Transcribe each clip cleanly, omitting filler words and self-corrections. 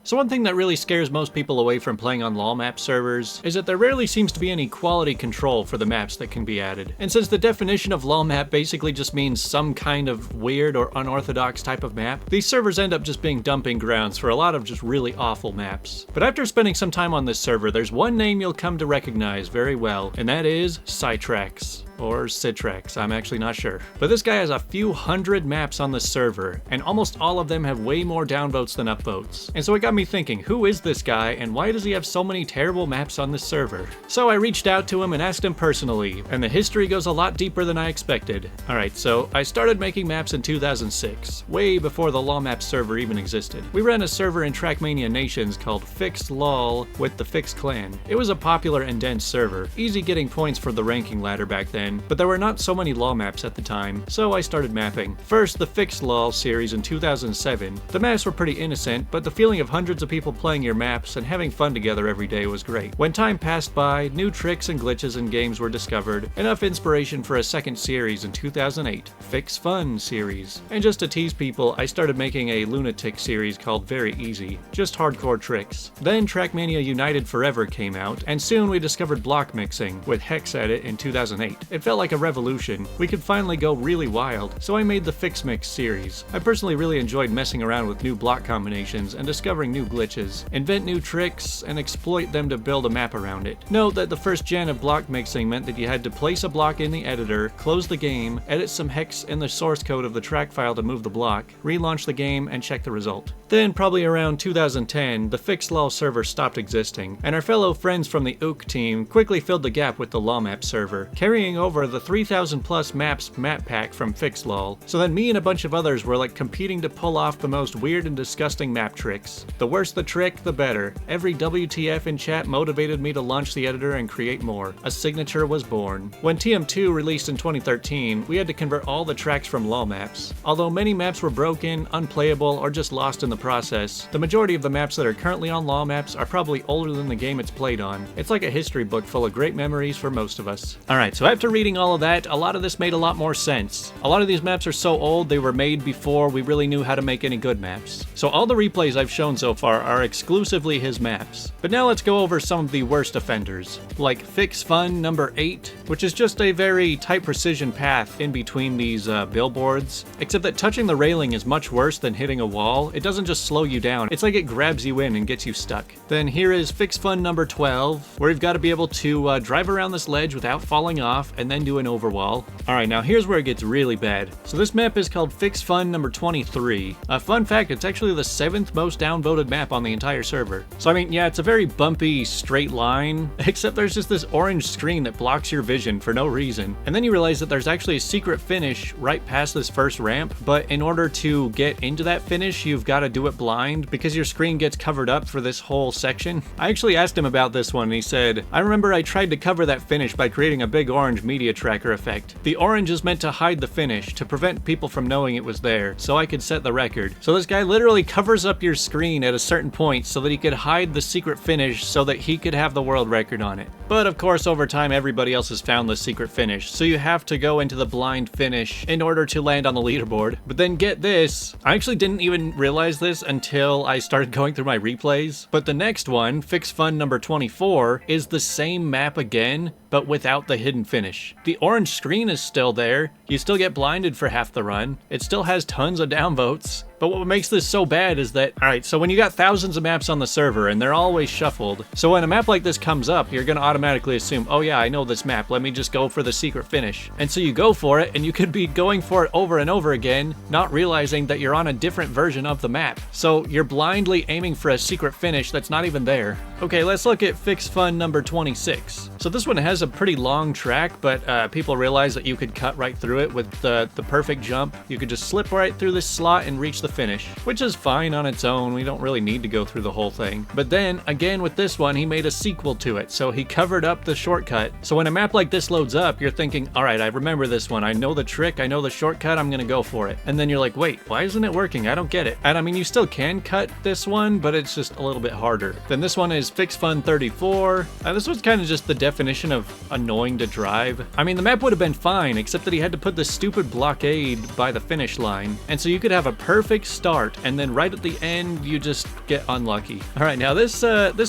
So one thing that really scares most people away from playing on LOLMAPS servers is that there rarely seems to be any quality control for the maps that can be added. And since the definition of LOLMAP basically just means some kind of weird or unorthodox type of map, these servers end up just being dumping grounds for a lot of just really awful maps. But after spending some time on this server, there's one name you'll come to recognize very well, and that is Sytraxx. Or Sytraxx, I'm actually not sure. But this guy has a few hundred maps on the server, and almost all of them have way more downvotes than upvotes. And so it got me thinking, who is this guy, and why does he have so many terrible maps on this server? So I reached out to him and asked him personally, and the history goes a lot deeper than I expected. Alright, so I started making maps in 2006, way before the LOLMAPS server even existed. We ran a server in Trackmania Nations called Fixed LOL with the Fixed Clan. It was a popular and dense server, easy getting points for the ranking ladder back then, but there were not so many LOL maps at the time, so I started mapping. First, the Fixed LOL series in 2007. The maps were pretty innocent, but the feeling of hundreds of people playing your maps and having fun together every day was great. When time passed by, new tricks and glitches in games were discovered, enough inspiration for a second series in 2008, Fix Fun series. And just to tease people, I started making a lunatic series called Very Easy, just hardcore tricks. Then Trackmania United Forever came out, and soon we discovered block mixing, with Hex Edit in 2008. It felt like a revolution. We could finally go really wild, so I made the Fix Mix series. I personally really enjoyed messing around with new block combinations and discovering new glitches, invent new tricks, and exploit them to build a map around it. Note that the first gen of block mixing meant that you had to place a block in the editor, close the game, edit some hex in the source code of the track file to move the block, relaunch the game, and check the result. Then, probably around 2010, the Fixed LOL server stopped existing, and our fellow friends from the Ook team quickly filled the gap with the LOLMAPS server, carrying over the 3,000 plus maps map pack from Fixed LOL. So then me and a bunch of others were like competing to pull off the most weird and disgusting map tricks. The worse the trick, the better. Every WTF in chat motivated me to launch the editor and create more. A signature was born. When TM2 released in 2013, we had to convert all the tracks from LOLMAPS. Although many maps were broken, unplayable, or just lost in the process, the majority of the maps that are currently on LOLMAPS are probably older than the game it's played on. It's like a history book full of great memories for most of us. Alright, so after reading all of that, a lot of this made a lot more sense. A lot of these maps are so old they were made before we really knew how to make any good maps. So all the replays I've shown so far are exclusively his maps. But now let's go over some of the worst offenders, like Fix Fun number 8, which is just a very tight precision path in between these billboards, except that touching the railing is much worse than hitting a wall. It doesn't just slow you down, it's like it grabs you in and gets you stuck. Then here is Fix Fun number 12, where you've got to be able to drive around this ledge without falling off and then do an overwall. Alright, now here's where it gets really bad. So this map is called Fix Fun number 23. Fun fact, it's actually the 7th most downvoted map on the entire server. So I mean, yeah, it's a very bumpy, straight line, except there's just this orange screen that blocks your vision for no reason. And then you realize that there's actually a secret finish right past this first ramp, but in order to get into that finish, you've got to do it blind because your screen gets covered up for this whole section. I actually asked him about this one and he said, I remember I tried to cover that finish by creating a big orange media tracker effect. The orange is meant to hide the finish, to prevent people from knowing it was there, so I could set the record. So this guy literally covers up your screen at a certain point so that he could hide the secret finish so that he could have the world record on it. But of course, over time, everybody else has found the secret finish, so you have to go into the blind finish in order to land on the leaderboard. But then get this, I actually didn't even realize this until I started going through my replays, but the next one, Fix Fun number 24, is the same map again, but without the hidden finish. The orange screen is still there, you still get blinded for half the run, it still has tons of downvotes, but what makes this so bad is that, alright, so when you got thousands of maps on the server and they're always shuffled, so when a map like this comes up, you're gonna automatically assume, oh yeah, I know this map, let me just go for the secret finish. And so you go for it, and you could be going for it over and over again, not realizing that you're on a different version of the map. So you're blindly aiming for a secret finish that's not even there. Okay, let's look at Fix Fun number 26. So this one has a pretty long track, but people realize that you could cut right through it with the perfect jump. You could just slip right through this slot and reach the finish, which is fine on its own. We don't really need to go through the whole thing. But then, again with this one, he made a sequel to it, so he covered up the shortcut. So when a map like this loads up, you're thinking, alright, I remember this one, I know the trick, I know the shortcut, I'm gonna go for it. And then you're like, wait, why isn't it working? I don't get it. And I mean, you still can cut this one, but it's just a little bit harder. Then this one is Fix Fun 34. This was kind of just the definition of annoying to drive. I mean, the map would have been fine, except that he had to put put this stupid blockade by the finish line, and so you could have a perfect start, and then right at the end, you just get unlucky. All right, now this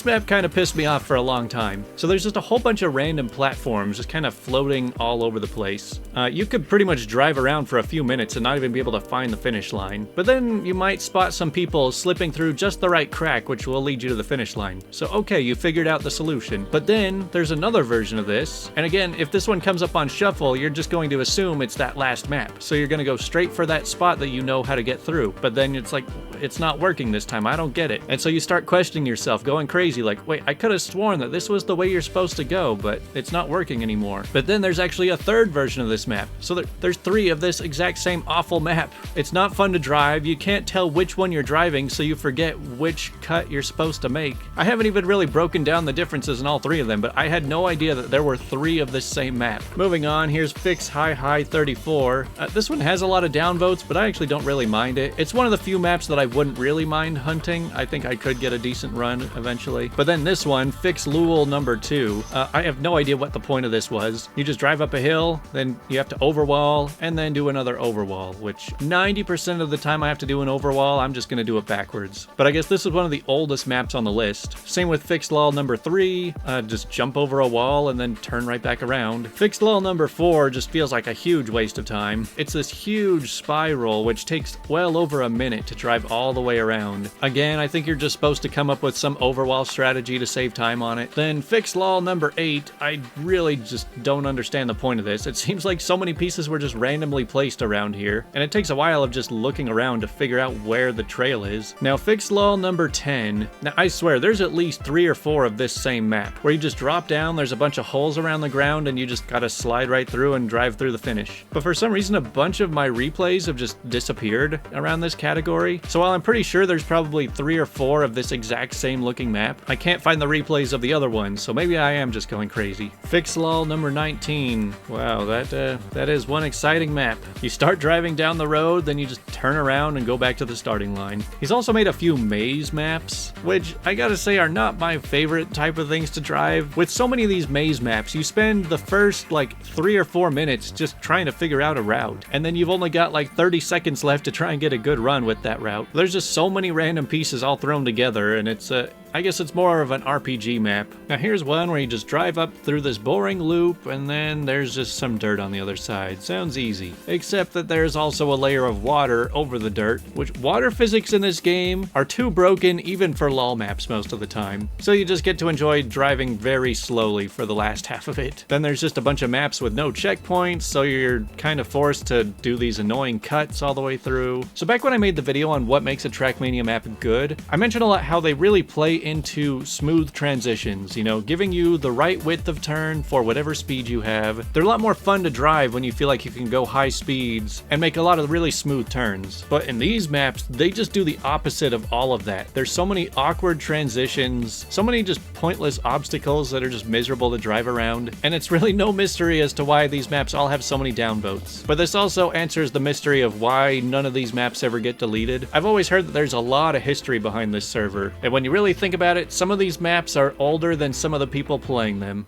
map kind of pissed me off for a long time. So there's just a whole bunch of random platforms just kind of floating all over the place. You could pretty much drive around for a few minutes and not even be able to find the finish line. But then you might spot some people slipping through just the right crack, which will lead you to the finish line. So okay, you figured out the solution. But then there's another version of this. And again, if this one comes up on shuffle, you're just going to assume it's that last map. So you're going to go straight for that spot that you know how to get through. But then it's like, it's not working this time. I don't get it. And so you start questioning yourself, going crazy, like, wait, I could have sworn that this was the way you're supposed to go, but it's not working anymore. But then there's actually a third version of this map. So there's 3 of this exact same awful map. It's not fun to drive. You can't tell which one you're driving, so you forget which cut you're supposed to make. I haven't even really broken down the differences in all 3 of them, but I had no idea that there were 3 of this same map. Moving on, here's Fix High High 34. This one has a lot of downvotes, but I actually don't really mind it. It's one of the few maps that I wouldn't really mind hunting. I think I could get a decent run eventually. But then this one, Fix Lowell number 2. I have no idea what the point of this was. You just drive up a hill, then you have to overwall, and then do another overwall, which 90% of the time I have to do an overwall, I'm just gonna do it backwards. But I guess this is one of the oldest maps on the list. Same with Fixed Lull number 3, just jump over a wall and then turn right back around. Fixed Lull number 4 just feels like a huge waste of time. It's this huge spiral, which takes well over a minute to drive all the way around. Again, I think you're just supposed to come up with some overwall strategy to save time on it. Then Fixed Lull number 8, I really just don't understand the point of this. It seems like so many pieces were just randomly placed around here, and it takes a while of just looking around to figure out where the trail is. Now Fixed Lull number 10. Now I swear there's at least 3 or 4 of this same map, where you just drop down, there's a bunch of holes around the ground, and you just gotta slide right through and drive through the finish. But for some reason a bunch of my replays have just disappeared around this category. So while I'm pretty sure there's probably 3 or 4 of this exact same looking map, I can't find the replays of the other ones, so maybe I am just going crazy. Fix Lull number 19. Wow, that is one exciting map. You start driving down the road, then you just turn around and go back to the starting line. He's also made a few maze maps, which I gotta say are not my favorite type of things to drive. With so many of these maze maps, you spend the first like 3 or 4 minutes just trying to figure out a route, and then you've only got like 30 seconds left to try and get a good run with that route. There's just so many random pieces all thrown together, and it's I guess it's more of an RPG map. Now here's one where you just drive up through this boring loop, and then there's just some dirt on the other side. Sounds easy. Except that there's also a layer of water over the dirt, which water physics in this game are too broken even for LOLMAPS most of the time. So you just get to enjoy driving very slowly for the last half of it. Then there's just a bunch of maps with no checkpoints, so you're kind of forced to do these annoying cuts all the way through. So back when I made the video on what makes a Trackmania map good, I mentioned a lot how they really play into smooth transitions, you know, giving you the right width of turn for whatever speed you have. They're a lot more fun to drive when you feel like you can go high speeds and make a lot of really smooth turns. But in these maps, they just do the opposite of all of that. There's so many awkward transitions, so many just pointless obstacles that are just miserable to drive around, and it's really no mystery as to why these maps all have so many downvotes. But this also answers the mystery of why none of these maps ever get deleted. I've always heard that there's a lot of history behind this server, and when you really think about it, some of these maps are older than some of the people playing them.